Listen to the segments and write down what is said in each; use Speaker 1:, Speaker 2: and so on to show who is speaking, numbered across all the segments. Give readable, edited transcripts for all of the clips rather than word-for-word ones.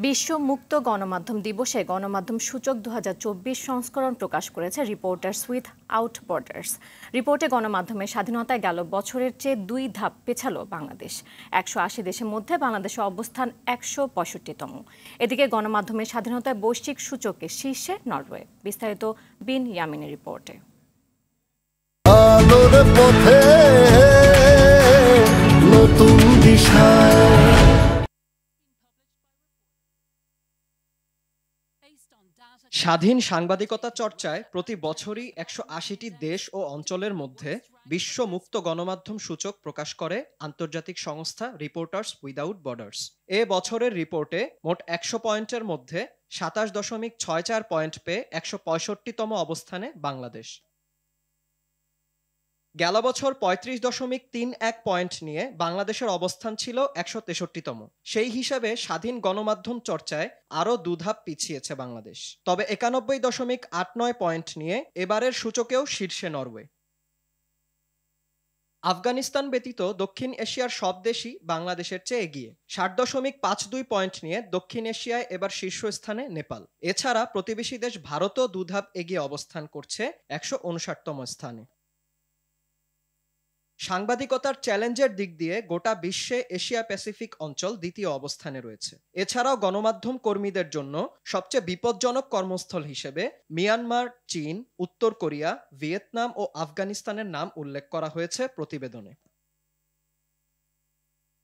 Speaker 1: বিশ্ব মুক্ত গণমাধ্যম দিবসে গণমাধ্যম সূচক 2024 সংস্করণ প্রকাশ করেছে রিপোর্টার্স উইথআউট বর্ডার্স। রিপোর্টে গণমাধ্যমের স্বাধীনতায় গেল বছরের চেয়ে 2 ধাপ পেছালো বাংলাদেশ। 180 দেশের মধ্যে বাংলাদেশের অবস্থান 165তম। এদিকে গণমাধ্যমের স্বাধীনতায় বৈশ্বিক সূচকে শীর্ষে নরওয়ে। বিস্তারিত বিন ইয়ামিনের রিপোর্টে।
Speaker 2: নতুন দিশায়
Speaker 3: স্বাধীন সাংবাদিকতা চর্চায় প্রতি বছরই 180টি দেশ ও অঞ্চলের মধ্যে বিশ্ব মুক্ত গণমাধ্যম সূচক প্রকাশ করে আন্তর্জাতিক সংস্থা রিপোর্টার্স উইদাউট বর্ডার্স। এ বছরের রিপোর্টে মোট 100 পয়েন্টের মধ্যে 27.64 পয়েন্ট পেয়ে 165তম অবস্থানে বাংলাদেশ। গেল বছর 35.31 পয়েন্ট নিয়ে বাংলাদেশের অবস্থান ছিল 163তম। সেই হিসাবে স্বাধীন গণমাধ্যম চর্চায় আরও 2 ধাপ পিছিয়েছে বাংলাদেশ। তবে 91.89 পয়েন্ট নিয়ে এবারের সূচকেও শীর্ষে নরওয়ে। আফগানিস্তান ব্যতীত দক্ষিণ এশিয়ার সব দেশই বাংলাদেশের চেয়ে এগিয়ে। 60.52 পয়েন্ট নিয়ে দক্ষিণ এশিয়ায় এবার শীর্ষস্থানে নেপাল। এছাড়া প্রতিবেশী দেশ ভারতও 2 ধাপ এগিয়ে অবস্থান করছে 159তম স্থানে। সাংবাদিকতার চ্যালেঞ্জের দিক দিয়ে গোটা বিশ্বে এশিয়া প্যাসিফিক অঞ্চল দ্বিতীয় অবস্থানে রয়েছে। এছাড়াও গণমাধ্যম কর্মীদের জন্য সবচেয়ে বিপজ্জনক কর্মস্থল হিসেবে মিয়ানমার, চীন, উত্তর কোরিয়া, ভিয়েতনাম ও আফগানিস্তানের নাম উল্লেখ করা হয়েছে প্রতিবেদনে।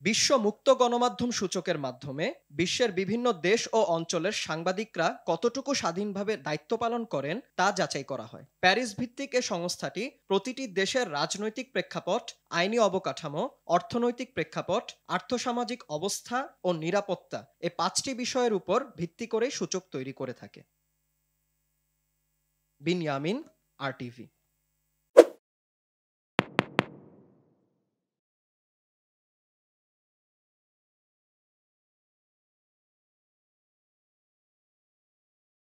Speaker 3: বিশ্ব মুক্ত গণমাধ্যম সূচকের মাধ্যমে বিশ্বের বিভিন্ন দেশ ও অঞ্চলের সাংবাদিকরা কতটুকু স্বাধীনভাবে দায়িত্ব পালন করেন তা যাচাই করা হয়। প্যারিস ভিত্তিক এ সংস্থাটি প্রতিটি দেশের রাজনৈতিক প্রেক্ষাপট, আইনি অবকাঠামো, অর্থনৈতিক প্রেক্ষাপট, আর্থসামাজিক অবস্থা ও নিরাপত্তা এ 5টি বিষয়ের উপর ভিত্তি করে সূচক তৈরি করে থাকে। বিন ইয়ামিন, RTV।